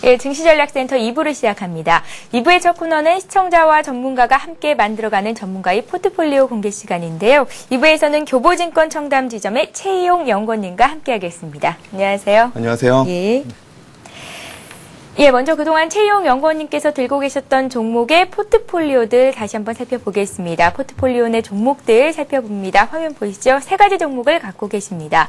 예, 증시전략센터 2부를 시작합니다. 2부의 첫 코너는 시청자와 전문가가 함께 만들어가는 전문가의 포트폴리오 공개 시간인데요. 2부에서는 교보증권 청담지점의 최희용 연구원님과 함께하겠습니다. 안녕하세요. 안녕하세요. 예. 예, 먼저 그동안 최희용 연구원님께서 들고 계셨던 종목의 포트폴리오들 다시 한번 살펴보겠습니다. 포트폴리오 내 종목들 살펴봅니다. 화면 보이시죠? 세 가지 종목을 갖고 계십니다.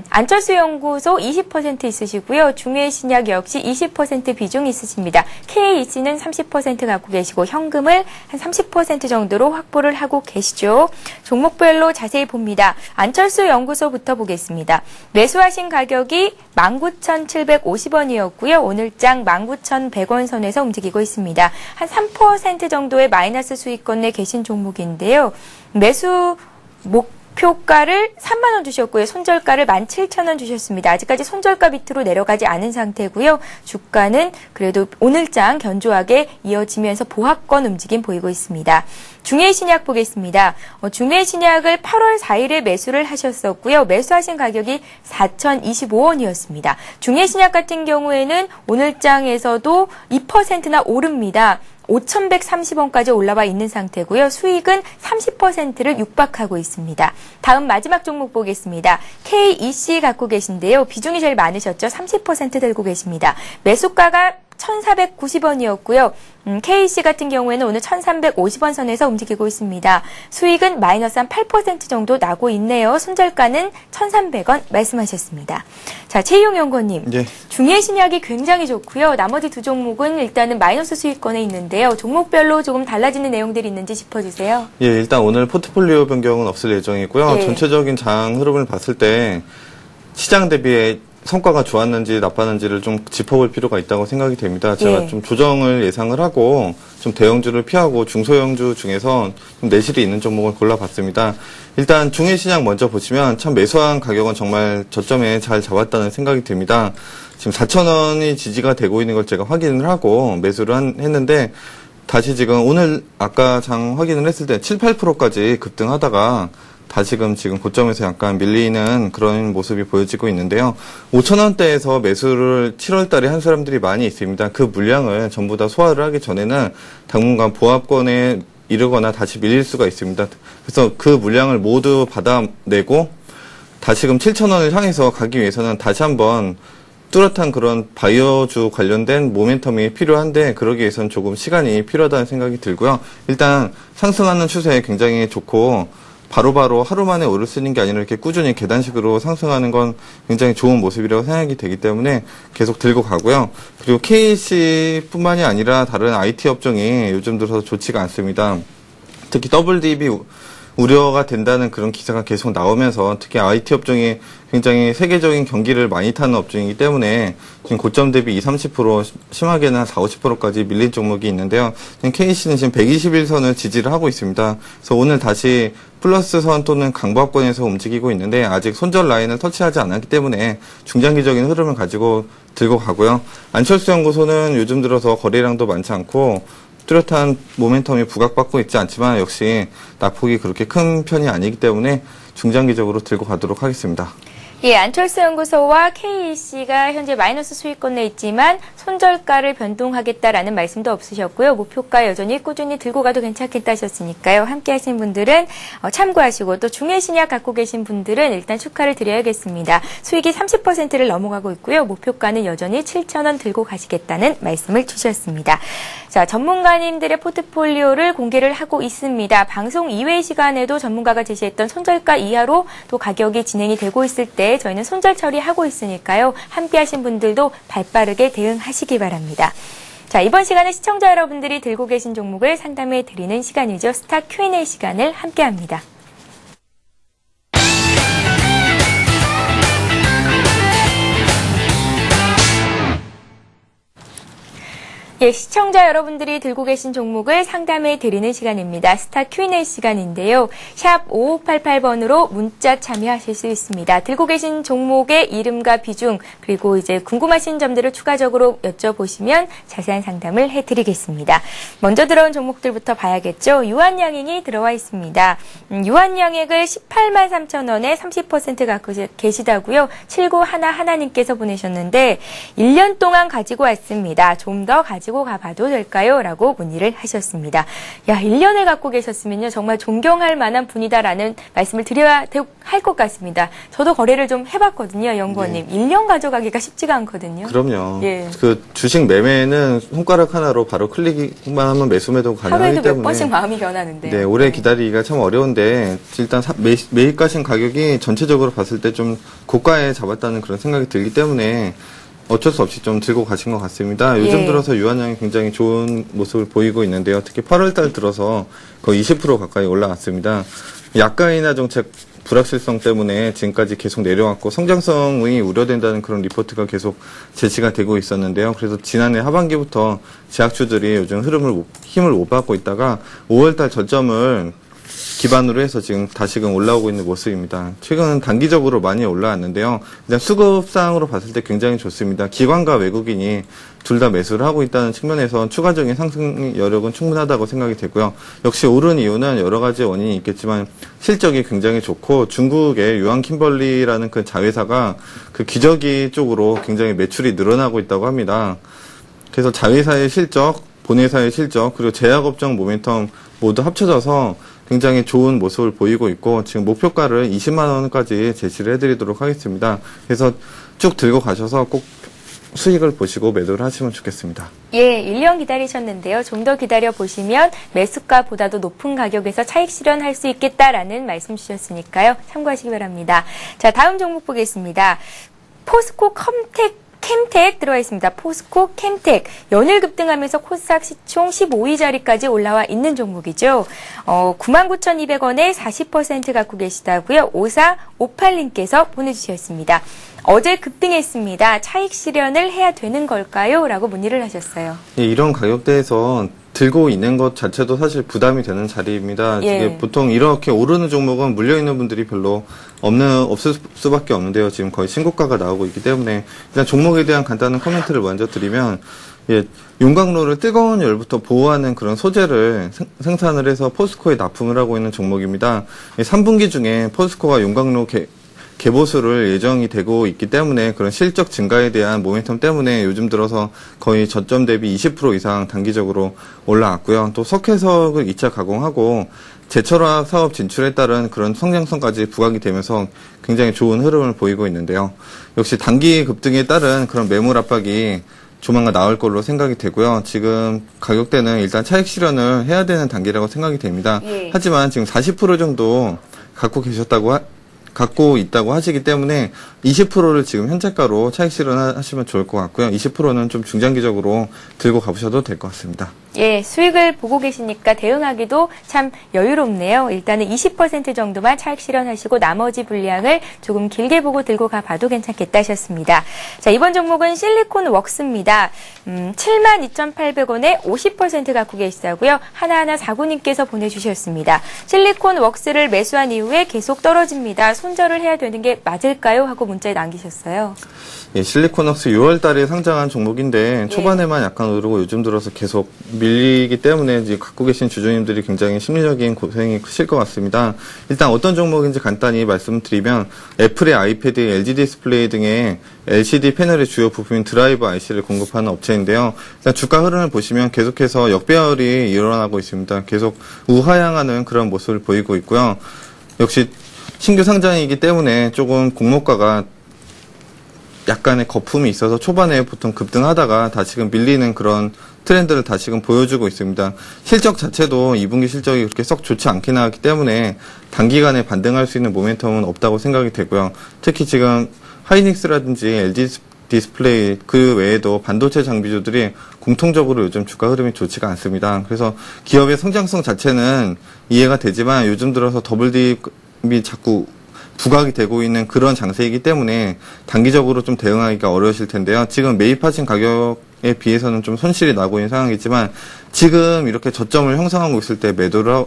안철수 연구소 20% 있으시고요. 중외신약 역시 20% 비중 있으십니다. KEC는 30% 갖고 계시고 현금을 한 30% 정도로 확보를 하고 계시죠. 종목별로 자세히 봅니다. 안철수 연구소부터 보겠습니다. 매수하신 가격이 19,750원이었고요. 오늘장 19,100원 선에서 움직이고 있습니다. 한 3% 정도의 마이너스 수익권에 계신 종목인데요. 매수 목표가를 3만 원 주셨고요. 손절가를 17,000원 주셨습니다. 아직까지 손절가 밑으로 내려가지 않은 상태고요. 주가는 그래도 오늘장 견조하게 이어지면서 보합권 움직임 보이고 있습니다. 중외신약 보겠습니다. 중외신약을 8월 4일에 매수를 하셨었고요. 매수하신 가격이 4,025원이었습니다. 중외신약 같은 경우에는 오늘장에서도 2%나 오릅니다. 5,130원까지 올라와 있는 상태고요. 수익은 30%를 육박하고 있습니다. 다음 마지막 종목 보겠습니다. KEC 갖고 계신데요. 비중이 제일 많으셨죠. 30% 들고 계십니다. 매수가가 1,490원이었고요. KEC 같은 경우에는 오늘 1,350원 선에서 움직이고 있습니다. 수익은 마이너스 한 8% 정도 나고 있네요. 손절가는 1,300원 말씀하셨습니다. 자, 최희용 연구원님. 예. 중외신약이 굉장히 좋고요. 나머지 두 종목은 일단은 마이너스 수익권에 있는데요. 종목별로 조금 달라지는 내용들이 있는지 짚어주세요. 예, 일단 오늘 포트폴리오 변경은 없을 예정이고요. 예. 전체적인 장 흐름을 봤을 때 시장 대비에 성과가 좋았는지 나빴는지를 좀 짚어볼 필요가 있다고 생각이 됩니다. 제가 예. 좀 조정을 예상을 하고 좀 대형주를 피하고 중소형주 중에서 좀 내실이 있는 종목을 골라봤습니다. 일단 중외신약 먼저 보시면 참 매수한 가격은 정말 저점에 잘 잡았다는 생각이 듭니다. 지금 4,000원이 지지가 되고 있는 걸 제가 확인을 하고 매수를 했는데 다시 지금 오늘 아까 장 확인을 했을 때 7, 8%까지 급등하다가 다시금 지금 고점에서 약간 밀리는 그런 모습이 보여지고 있는데요. 5,000원대에서 매수를 7월 달에 한 사람들이 많이 있습니다. 그 물량을 전부 다 소화를 하기 전에는 당분간 보합권에 이르거나 다시 밀릴 수가 있습니다. 그래서 그 물량을 모두 받아내고 다시금 7,000원을 향해서 가기 위해서는 다시 한번 뚜렷한 그런 바이오주 관련된 모멘텀이 필요한데 그러기 위해서는 조금 시간이 필요하다는 생각이 들고요. 일단 상승하는 추세에 굉장히 좋고 바로바로 하루 만에 오를 수 있는 게 아니라 이렇게 꾸준히 계단식으로 상승하는 건 굉장히 좋은 모습이라고 생각이 되기 때문에 계속 들고 가고요. 그리고 KC뿐만이 아니라 다른 IT 업종이 요즘 들어서 좋지가 않습니다. 특히 WDB 우려가 된다는 그런 기사가 계속 나오면서 특히 IT 업종이 굉장히 세계적인 경기를 많이 타는 업종이기 때문에 지금 고점 대비 20-30% 심하게는 한 40-50%까지 밀린 종목이 있는데요. KC는 지금 121선을 지지를 하고 있습니다. 그래서 오늘 다시 플러스선 또는 강보합권에서 움직이고 있는데 아직 손절 라인을 터치하지 않았기 때문에 중장기적인 흐름을 가지고 들고 가고요. 안철수 연구소는 요즘 들어서 거래량도 많지 않고 뚜렷한 모멘텀이 부각받고 있지 않지만 역시 낙폭이 그렇게 큰 편이 아니기 때문에 중장기적으로 들고 가도록 하겠습니다. 예, 안철수 연구소와 KEC가 현재 마이너스 수익권에 있지만 손절가를 변동하겠다라는 말씀도 없으셨고요. 목표가 여전히 꾸준히 들고 가도 괜찮겠다 하셨으니까요. 함께 하신 분들은 참고하시고 또 중외신약 갖고 계신 분들은 일단 축하를 드려야겠습니다. 수익이 30%를 넘어가고 있고요. 목표가는 여전히 7,000원 들고 가시겠다는 말씀을 주셨습니다. 자, 전문가님들의 포트폴리오를 공개를 하고 있습니다. 방송 이외의 시간에도 전문가가 제시했던 손절가 이하로 또 가격이 진행이 되고 있을 때 저희는 손절 처리하고 있으니까요. 함께 하신 분들도 발빠르게 대응하시기 바랍니다. 자, 이번 시간에 시청자 여러분들이 들고 계신 종목을 상담해 드리는 시간이죠. 스타 Q&A 시간을 함께 합니다. 예, 시청자 여러분들이 들고 계신 종목을 상담해 드리는 시간입니다. 스타 Q&A 시간인데요. 샵 5588번으로 문자 참여하실 수 있습니다. 들고 계신 종목의 이름과 비중, 그리고 이제 궁금하신 점들을 추가적으로 여쭤보시면 자세한 상담을 해드리겠습니다. 먼저 들어온 종목들부터 봐야겠죠. 유한양행이 들어와 있습니다. 유한양행을 18만 3천 원에 30% 갖고 계시다고요. 7911님께서 보내셨는데 1년 동안 가지고 왔습니다. 좀 더 가지고 가봐도 될까요? 라고 문의를 하셨습니다. 야, 1년을 갖고 계셨으면요. 정말 존경할 만한 분이다라는 말씀을 드려야 할 것 같습니다. 저도 거래를 좀 해봤거든요. 연구원님. 네. 1년 가져가기가 쉽지가 않거든요. 그럼요. 예. 그 주식 매매는 손가락 하나로 바로 클릭만 하면 매수 매도 가능하기 때문에. 하루에도 몇 번씩 마음이 변하는데. 네, 오래 기다리기가 참 어려운데 일단 매입가신 가격이 전체적으로 봤을 때 좀 고가에 잡았다는 그런 생각이 들기 때문에 어쩔 수 없이 좀 들고 가신 것 같습니다. 요즘 들어서 유한양이 굉장히 좋은 모습을 보이고 있는데요. 특히 8월달 들어서 거의 20% 가까이 올라갔습니다. 약간이나 정책 불확실성 때문에 지금까지 계속 내려왔고 성장성이 우려된다는 그런 리포트가 계속 제시가 되고 있었는데요. 그래서 지난해 하반기부터 제약주들이 요즘 힘을 못 받고 있다가 5월달 저점을 기반으로 해서 지금 다시금 올라오고 있는 모습입니다. 최근은 단기적으로 많이 올라왔는데요. 일단 수급상으로 봤을 때 굉장히 좋습니다. 기관과 외국인이 둘 다 매수를 하고 있다는 측면에서 추가적인 상승 여력은 충분하다고 생각이 되고요. 역시 오른 이유는 여러 가지 원인이 있겠지만 실적이 굉장히 좋고 중국의 유한킴벌리라는 그 자회사가 그 기저귀 쪽으로 굉장히 매출이 늘어나고 있다고 합니다. 그래서 자회사의 실적, 본회사의 실적, 그리고 제약업종 모멘텀 모두 합쳐져서 굉장히 좋은 모습을 보이고 있고 지금 목표가를 20만 원까지 제시를 해드리도록 하겠습니다. 그래서 쭉 들고 가셔서 꼭 수익을 보시고 매도를 하시면 좋겠습니다. 예, 1년 기다리셨는데요. 좀 더 기다려보시면 매수가보다도 높은 가격에서 차익 실현할 수 있겠다라는 말씀 주셨으니까요. 참고하시기 바랍니다. 자, 다음 종목 보겠습니다. 포스코 캠텍 들어와 있습니다. 포스코 캠텍 연일 급등하면서 코스닥 시총 15위 자리까지 올라와 있는 종목이죠. 99,200원에 40% 갖고 계시다고요. 5458님께서 보내주셨습니다. 어제 급등했습니다. 차익 실현을 해야 되는 걸까요? 라고 문의를 하셨어요. 예, 이런 가격대에서 들고 있는 것 자체도 사실 부담이 되는 자리입니다. 예. 이게 보통 이렇게 오르는 종목은 물려있는 분들이 별로 없을 수밖에 없는데요. 지금 거의 신고가가 나오고 있기 때문에 일단 종목에 대한 간단한 코멘트를 먼저 드리면 예, 용광로를 뜨거운 열부터 보호하는 그런 소재를 생산을 해서 포스코에 납품을 하고 있는 종목입니다. 3분기 중에 포스코가 용광로 개보수를 예정이 되고 있기 때문에 그런 실적 증가에 대한 모멘텀 때문에 요즘 들어서 거의 저점 대비 20% 이상 단기적으로 올라왔고요. 또 석회석을 2차 가공하고 제철화학 사업 진출에 따른 그런 성장성까지 부각이 되면서 굉장히 좋은 흐름을 보이고 있는데요. 역시 단기 급등에 따른 그런 매물 압박이 조만간 나올 걸로 생각이 되고요. 지금 가격대는 일단 차익 실현을 해야 되는 단계라고 생각이 됩니다. 예. 하지만 지금 40% 정도 갖고 있다고 하시기 때문에 20%를 지금 현재가로 차익 실현하시면 좋을 것 같고요. 20%는 좀 중장기적으로 들고 가보셔도 될 것 같습니다. 예, 수익을 보고 계시니까 대응하기도 참 여유롭네요. 일단은 20% 정도만 차익 실현하시고 나머지 분량을 조금 길게 보고 들고 가봐도 괜찮겠다 하셨습니다. 자, 이번 종목은 실리콘 웍스입니다. 72,800원에 50% 갖고 계시다고요. 하나하나 사구님께서 보내주셨습니다. 실리콘 웍스를 매수한 이후에 계속 떨어집니다. 손절을 해야 되는 게 맞을까요? 하고 문자에 남기셨어요. 예, 실리콘웍스 6월 달에 상장한 종목인데 초반에만 약간 오르고 요즘 들어서 계속 밀리기 때문에 이제 갖고 계신 주주님들이 굉장히 심리적인 고생이 크실 것 같습니다. 일단 어떤 종목인지 간단히 말씀드리면 애플의 아이패드, LG 디스플레이 등의 LCD 패널의 주요 부품인 드라이버 IC를 공급하는 업체인데요. 일단 주가 흐름을 보시면 계속해서 역배열이 일어나고 있습니다. 계속 우하향하는 그런 모습을 보이고 있고요. 역시 신규 상장이기 때문에 조금 공모가가 약간의 거품이 있어서 초반에 보통 급등하다가 다시금 밀리는 그런 트렌드를 다시금 보여주고 있습니다. 실적 자체도 2분기 실적이 그렇게 썩 좋지 않게 나왔기 때문에 단기간에 반등할 수 있는 모멘텀은 없다고 생각이 되고요. 특히 지금 하이닉스라든지 LG 디스플레이 그 외에도 반도체 장비주들이 공통적으로 요즘 주가 흐름이 좋지가 않습니다. 그래서 기업의 성장성 자체는 이해가 되지만 요즘 들어서 더블 딥이 자꾸 부각이 되고 있는 그런 장세이기 때문에 단기적으로 좀 대응하기가 어려우실 텐데요. 지금 매입하신 가격에 비해서는 좀 손실이 나고 있는 상황이지만 지금 이렇게 저점을 형성하고 있을 때 매도를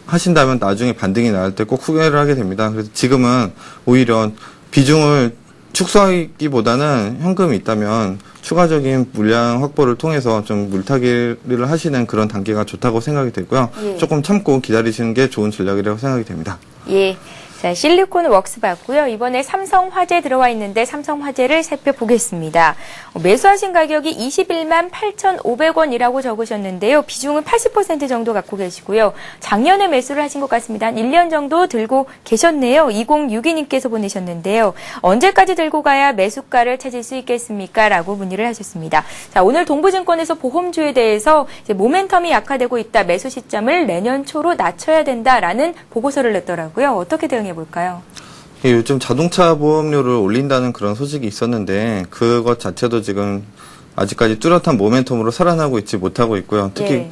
하신다면 나중에 반등이 나올 때 꼭 후회를 하게 됩니다. 그래서 지금은 오히려 비중을 축소하기보다는 현금이 있다면 추가적인 물량 확보를 통해서 좀 물타기를 하시는 그런 단계가 좋다고 생각이 되고요. 예. 조금 참고 기다리시는 게 좋은 전략이라고 생각이 됩니다. 예. 자, 실리콘 웍스 봤고요. 이번에 삼성화재 들어와 있는데 삼성화재를 살펴보겠습니다. 매수하신 가격이 21만 8,500원이라고 적으셨는데요. 비중은 80% 정도 갖고 계시고요. 작년에 매수를 하신 것 같습니다. 한 1년 정도 들고 계셨네요. 2062님께서 보내셨는데요. 언제까지 들고 가야 매수가를 찾을 수 있겠습니까? 라고 문의를 하셨습니다. 자, 오늘 동부증권에서 보험주에 대해서 이제 모멘텀이 약화되고 있다. 매수 시점을 내년 초로 낮춰야 된다라는 보고서를 냈더라고요. 어떻게 대응해 볼까요? 요즘 자동차 보험료를 올린다는 그런 소식이 있었는데 그것 자체도 지금 아직까지 뚜렷한 모멘텀으로 살아나고 있지 못하고 있고요. 특히 예.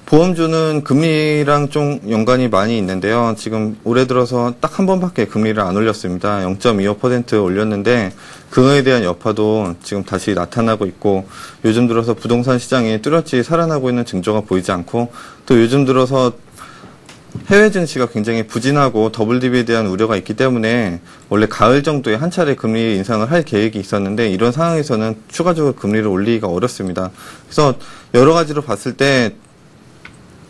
보험주는 금리랑 좀 연관이 많이 있는데요. 지금 올해 들어서 딱 한 번밖에 금리를 안 올렸습니다. 0.25% 올렸는데 그거에 대한 여파도 지금 다시 나타나고 있고 요즘 들어서 부동산 시장이 뚜렷이 살아나고 있는 징조가 보이지 않고 또 요즘 들어서 해외 증시가 굉장히 부진하고 더블 디비에 대한 우려가 있기 때문에 원래 가을 정도에 한 차례 금리 인상을 할 계획이 있었는데 이런 상황에서는 추가적으로 금리를 올리기가 어렵습니다. 그래서 여러 가지로 봤을 때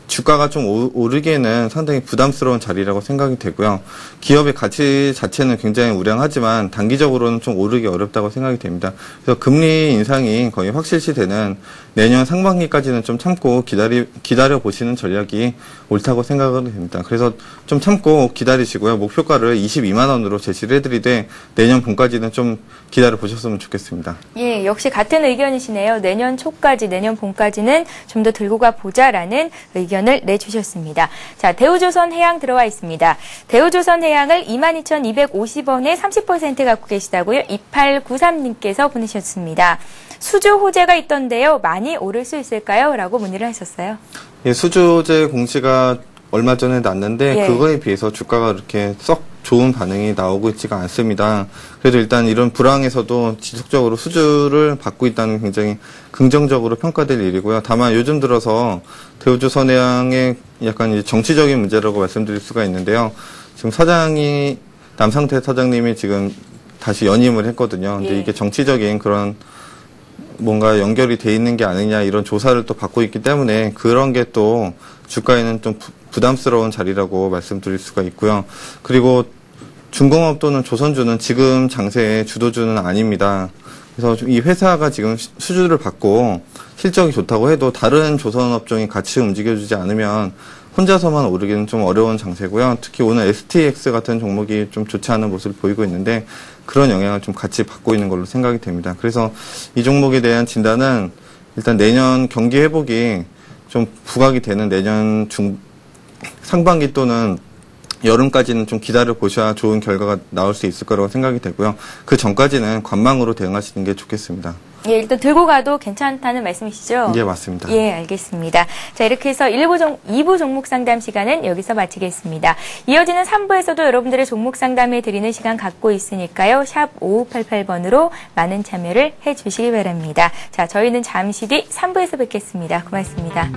주가가 좀 오르기에는 상당히 부담스러운 자리라고 생각이 되고요. 기업의 가치 자체는 굉장히 우량하지만 단기적으로는 좀 오르기 어렵다고 생각이 됩니다. 그래서 금리 인상이 거의 확실시되는 내년 상반기까지는 좀 참고 기다려 보시는 전략이 옳다고 생각을 됩니다. 그래서 좀 참고 기다리시고요. 목표가를 22만 원으로 제시를 해드리되 내년 봄까지는 좀 기다려 보셨으면 좋겠습니다. 예, 역시 같은 의견이시네요. 내년 초까지, 내년 봄까지는 좀 더 들고 가 보자라는 의견을 내주셨습니다. 자, 대우조선해양 들어와 있습니다. 대우조선해양을 22,250원에 30% 갖고 계시다고요? 2893님께서 보내셨습니다. 수주 호재가 있던데요. 많이 오를 수 있을까요? 라고 문의를 하셨어요. 예, 수주호재 공시가 얼마 전에 났는데 예. 그거에 비해서 주가가 그렇게 썩 좋은 반응이 나오고 있지가 않습니다. 그래도 일단 이런 불황에서도 지속적으로 수주를 받고 있다는 굉장히 긍정적으로 평가될 일이고요. 다만 요즘 들어서 대우조선해양의 약간 이제 정치적인 문제라고 말씀드릴 수가 있는데요. 지금 사장이 남상태 사장님이 지금 다시 연임을 했거든요. 근데 예. 이게 정치적인 그런 뭔가 연결이 돼 있는 게 아니냐 이런 조사를 또 받고 있기 때문에 그런 게 또 주가에는 좀 부담스러운 자리라고 말씀드릴 수가 있고요. 그리고 중공업 또는 조선주는 지금 장세의 주도주는 아닙니다. 그래서 이 회사가 지금 수주를 받고 실적이 좋다고 해도 다른 조선업종이 같이 움직여주지 않으면 혼자서만 오르기는 좀 어려운 장세고요. 특히 오늘 STX 같은 종목이 좀 좋지 않은 모습을 보이고 있는데 그런 영향을 좀 같이 받고 있는 걸로 생각이 됩니다. 그래서 이 종목에 대한 진단은 일단 내년 경기 회복이 좀 부각이 되는 내년 상반기 또는 여름까지는 좀 기다려 보셔야 좋은 결과가 나올 수 있을 거라고 생각이 되고요. 그 전까지는 관망으로 대응하시는 게 좋겠습니다. 예, 일단 들고 가도 괜찮다는 말씀이시죠? 예, 맞습니다. 예, 알겠습니다. 자, 이렇게 해서 2부 종목 상담 시간은 여기서 마치겠습니다. 이어지는 3부에서도 여러분들의 종목 상담해 드리는 시간 갖고 있으니까요. 샵 5588번으로 많은 참여를 해 주시기 바랍니다. 자, 저희는 잠시 뒤 3부에서 뵙겠습니다. 고맙습니다.